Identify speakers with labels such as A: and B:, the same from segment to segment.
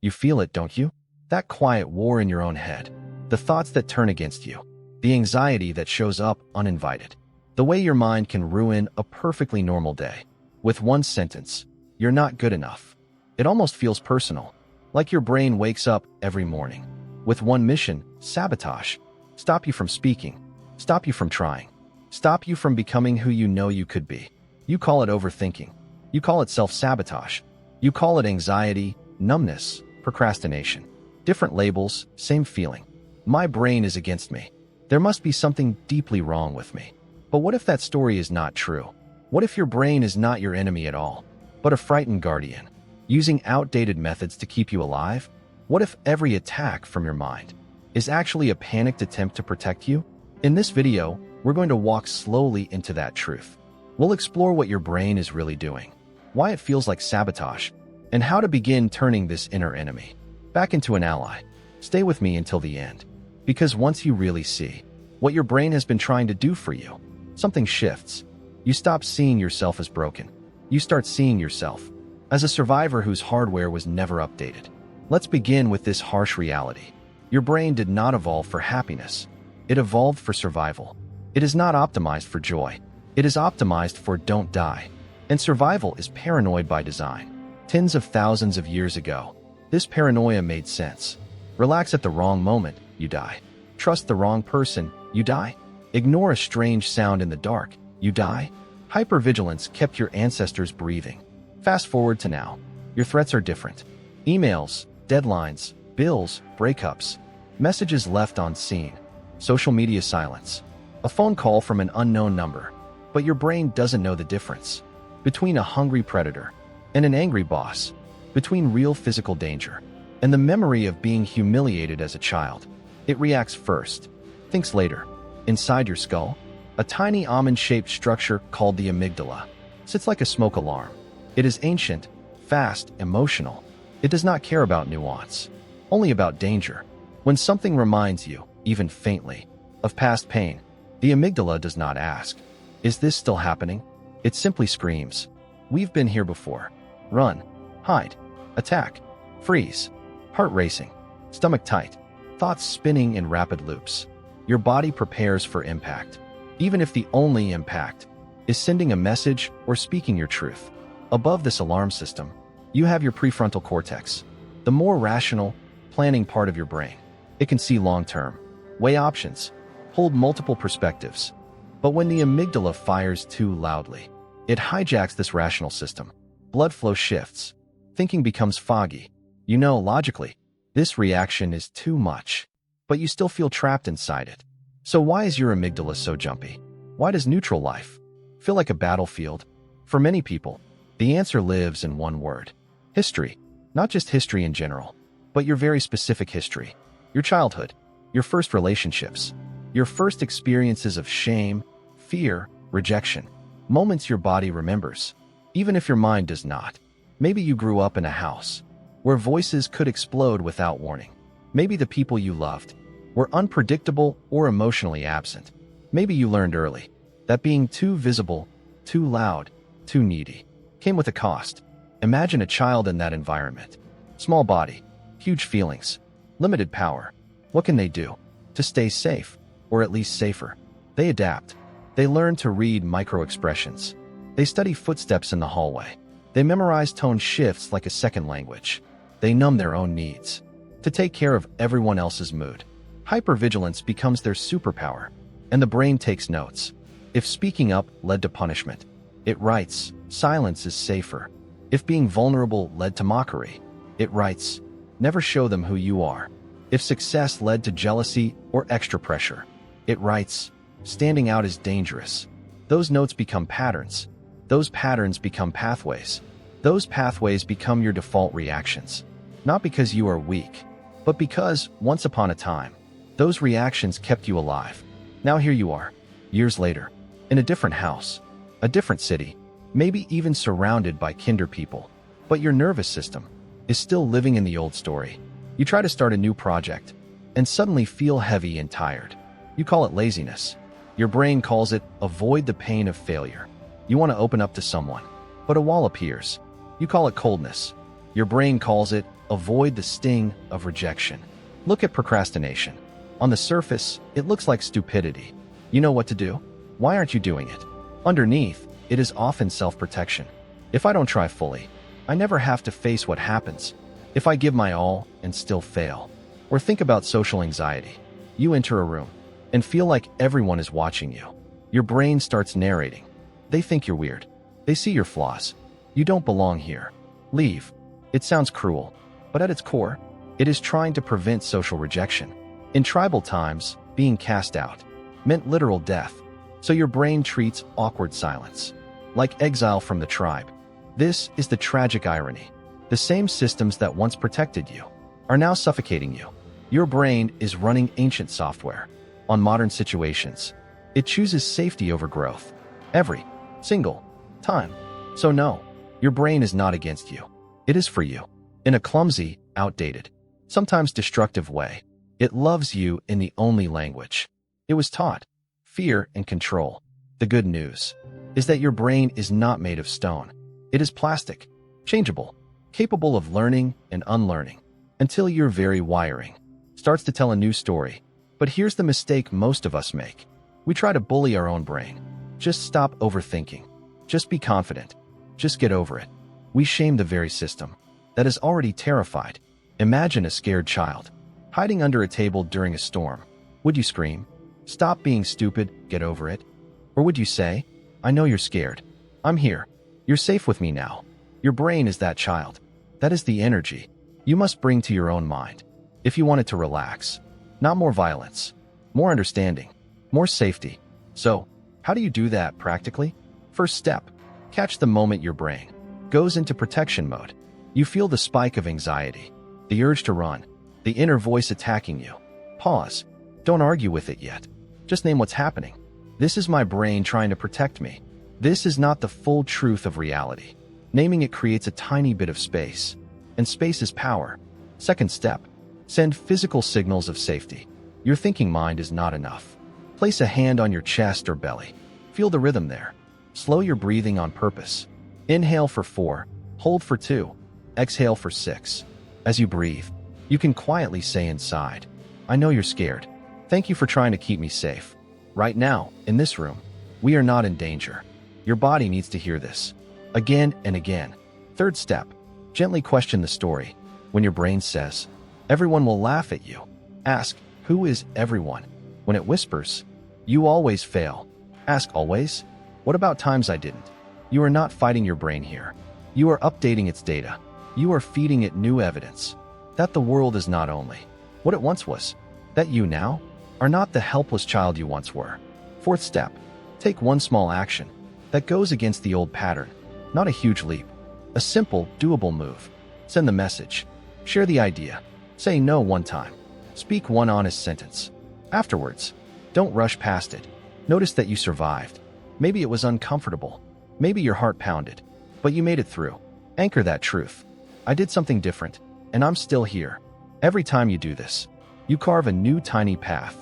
A: You feel it, don't you? That quiet war in your own head. The thoughts that turn against you. The anxiety that shows up uninvited. The way your mind can ruin a perfectly normal day. With one sentence, you're not good enough. It almost feels personal, like your brain wakes up every morning. With one mission, sabotage. Stop you from speaking. Stop you from trying. Stop you from becoming who you know you could be. You call it overthinking. You call it self-sabotage. You call it anxiety, numbness, procrastination. Different labels, same feeling. My brain is against me. There must be something deeply wrong with me. But what if that story is not true? What if your brain is not your enemy at all, but a frightened guardian, using outdated methods to keep you alive? What if every attack from your mind is actually a panicked attempt to protect you? In this video, we're going to walk slowly into that truth. We'll explore what your brain is really doing, why it feels like sabotage, and how to begin turning this inner enemy back into an ally. Stay with me until the end, because once you really see what your brain has been trying to do for you, something shifts. You stop seeing yourself as broken. You start seeing yourself as a survivor whose hardware was never updated. Let's begin with this harsh reality. Your brain did not evolve for happiness. It evolved for survival. It is not optimized for joy. It is optimized for don't die. And survival is paranoid by design. Tens of thousands of years ago, this paranoia made sense. Relax at the wrong moment, you die. Trust the wrong person, you die. Ignore a strange sound in the dark, you die. Hypervigilance kept your ancestors breathing. Fast forward to now. Your threats are different. Emails, deadlines, bills, breakups, messages left unseen, social media silence, a phone call from an unknown number. But your brain doesn't know the difference between a hungry predator and an angry boss, between real physical danger and the memory of being humiliated as a child. It reacts first, thinks later. Inside your skull, a tiny almond-shaped structure called the amygdala sits like a smoke alarm. It is ancient, fast, emotional. It does not care about nuance, only about danger. When something reminds you, even faintly, of past pain, the amygdala does not ask, "Is this still happening?" It simply screams, "We've been here before." Run, hide, attack, freeze, heart racing, stomach tight, thoughts spinning in rapid loops. Your body prepares for impact, even if the only impact is sending a message or speaking your truth. Above this alarm system, you have your prefrontal cortex, the more rational, planning part of your brain. It can see long-term, weigh options, hold multiple perspectives. But when the amygdala fires too loudly, it hijacks this rational system. Blood flow shifts. Thinking becomes foggy. You know, logically, this reaction is too much, but you still feel trapped inside it. So why is your amygdala so jumpy? Why does neutral life feel like a battlefield? For many people, the answer lives in one word: history. Not just history in general, but your very specific history. Your childhood, your first relationships, your first experiences of shame, fear, rejection. Moments your body remembers, even if your mind does not. Maybe you grew up in a house where voices could explode without warning. Maybe the people you loved were unpredictable or emotionally absent. Maybe you learned early that being too visible, too loud, too needy came with a cost. Imagine a child in that environment. Small body, huge feelings, limited power. What can they do to stay safe, or at least safer? They adapt. They learn to read micro-expressions. They study footsteps in the hallway. They memorize tone shifts like a second language. They numb their own needs to take care of everyone else's mood. Hypervigilance becomes their superpower, and the brain takes notes. If speaking up led to punishment, it writes, "Silence is safer." If being vulnerable led to mockery, it writes, "Never show them who you are." If success led to jealousy or extra pressure, it writes, "Standing out is dangerous." Those notes become patterns. Those patterns become pathways. Those pathways become your default reactions. Not because you are weak, but because, once upon a time, those reactions kept you alive. Now here you are, years later, in a different house, a different city, maybe even surrounded by kinder people. But your nervous system is still living in the old story. You try to start a new project, and suddenly feel heavy and tired. You call it laziness. Your brain calls it avoid the pain of failure. You want to open up to someone, but a wall appears. You call it coldness. Your brain calls it avoid the sting of rejection. Look at procrastination. On the surface, it looks like stupidity. You know what to do. Why aren't you doing it? Underneath, it is often self-protection. If I don't try fully, I never have to face what happens if I give my all and still fail. Or think about social anxiety. You enter a room and feel like everyone is watching you. Your brain starts narrating. They think you're weird. They see your flaws. You don't belong here. Leave. It sounds cruel, but at its core, it is trying to prevent social rejection. In tribal times, being cast out meant literal death, so your brain treats awkward silence like exile from the tribe. This is the tragic irony. The same systems that once protected you are now suffocating you. Your brain is running ancient software on modern situations. It chooses safety over growth every single time. So no, your brain is not against you. It is for you. In a clumsy, outdated, sometimes destructive way, it loves you in the only language it was taught: fear and control. The good news is that your brain is not made of stone. It is plastic, changeable, capable of learning and unlearning until your very wiring starts to tell a new story. But here's the mistake most of us make. We try to bully our own brain. Just stop overthinking. Just be confident. Just get over it. We shame the very system that is already terrified. Imagine a scared child hiding under a table during a storm. Would you scream, "Stop being stupid, get over it"? Or would you say, "I know you're scared. I'm here. You're safe with me now"? Your brain is that child. That is the energy you must bring to your own mind if you want it to relax. Not more violence, more understanding, more safety. So, how do you do that practically? First step, catch the moment your brain goes into protection mode. You feel the spike of anxiety, the urge to run, the inner voice attacking you. Pause. Don't argue with it yet. Just name what's happening. This is my brain trying to protect me. This is not the full truth of reality. Naming it creates a tiny bit of space, and space is power. Second step, send physical signals of safety. Your thinking mind is not enough. Place a hand on your chest or belly. Feel the rhythm there. Slow your breathing on purpose. Inhale for 4, hold for 2, exhale for 6. As you breathe, you can quietly say inside, "I know you're scared. Thank you for trying to keep me safe. Right now, in this room, we are not in danger." Your body needs to hear this again and again. Third step, gently question the story. When your brain says, "Everyone will laugh at you," ask, "Who is everyone?" When it whispers, "You always fail," ask, "Always? What about times I didn't?" You are not fighting your brain here. You are updating its data. You are feeding it new evidence that the world is not only what it once was, that you now are not the helpless child you once were. Fourth step, take one small action that goes against the old pattern. Not a huge leap, a simple, doable move. Send the message. Share the idea. Say no one time. Speak one honest sentence. Afterwards, don't rush past it. Notice that you survived. Maybe it was uncomfortable. Maybe your heart pounded, but you made it through. Anchor that truth. I did something different, and I'm still here. Every time you do this, you carve a new tiny path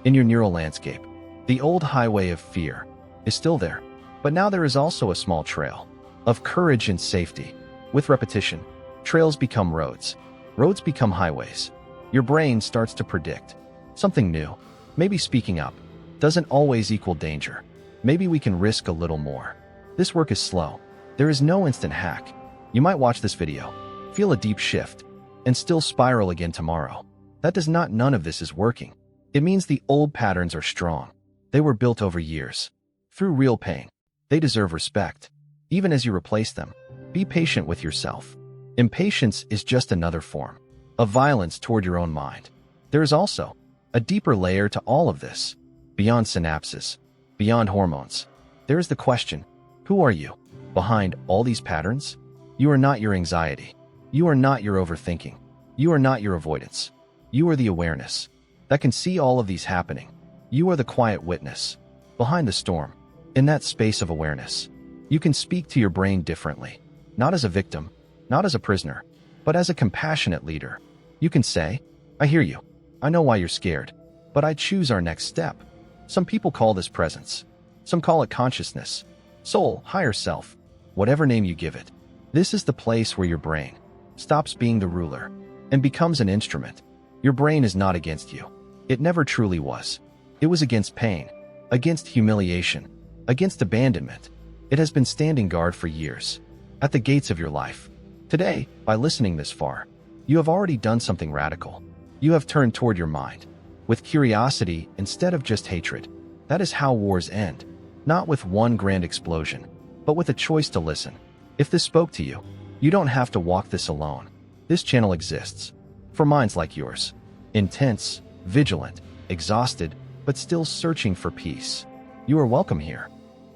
A: in your neural landscape. The old highway of fear is still there, but now there is also a small trail of courage and safety. With repetition, trails become roads. Roads become highways. Your brain starts to predict something new. Maybe speaking up doesn't always equal danger. Maybe we can risk a little more. This work is slow. There is no instant hack. You might watch this video, feel a deep shift, and still spiral again tomorrow. That does not none of this is working. It means the old patterns are strong. They were built over years, through real pain. They deserve respect. Even as you replace them, be patient with yourself. Impatience is just another form of violence toward your own mind. There is also a deeper layer to all of this. Beyond synapses, beyond hormones, there is the question, who are you? Behind all these patterns? You are not your anxiety. You are not your overthinking. You are not your avoidance. You are the awareness that can see all of these happening. You are the quiet witness behind the storm. In that space of awareness, you can speak to your brain differently, not as a victim, not as a prisoner, but as a compassionate leader. You can say, "I hear you. I know why you're scared, but I choose our next step." Some people call this presence. Some call it consciousness, soul, higher self, whatever name you give it. This is the place where your brain stops being the ruler, and becomes an instrument. Your brain is not against you. It never truly was. It was against pain, against humiliation, against abandonment. It has been standing guard for years, at the gates of your life. Today, by listening this far, you have already done something radical. You have turned toward your mind, with curiosity instead of just hatred. That is how wars end, not with one grand explosion, but with a choice to listen. If this spoke to you, you don't have to walk this alone. This channel exists for minds like yours, intense, vigilant, exhausted, but still searching for peace. You are welcome here.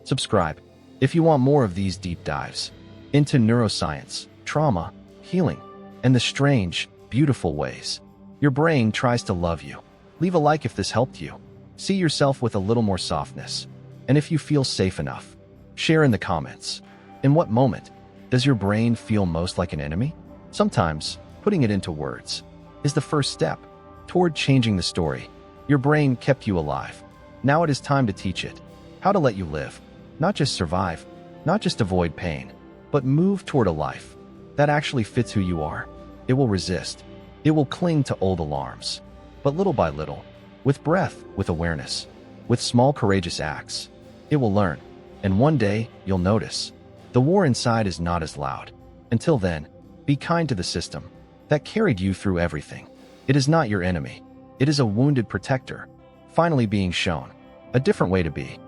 A: Subscribe if you want more of these deep dives into neuroscience, trauma, healing, and the strange, beautiful ways your brain tries to love you. Leave a like if this helped you. See yourself with a little more softness. And if you feel safe enough, share in the comments. In what moment does your brain feel most like an enemy? Sometimes, putting it into words is the first step toward changing the story. Your brain kept you alive. Now it is time to teach it how to let you live. Not just survive, not just avoid pain, but move toward a life that actually fits who you are. It will resist. It will cling to old alarms. But little by little, with breath, with awareness, with small courageous acts, it will learn. And one day, you'll notice the war inside is not as loud. Until then, be kind to the system that carried you through everything. It is not your enemy. It is a wounded protector, finally being shown a different way to be.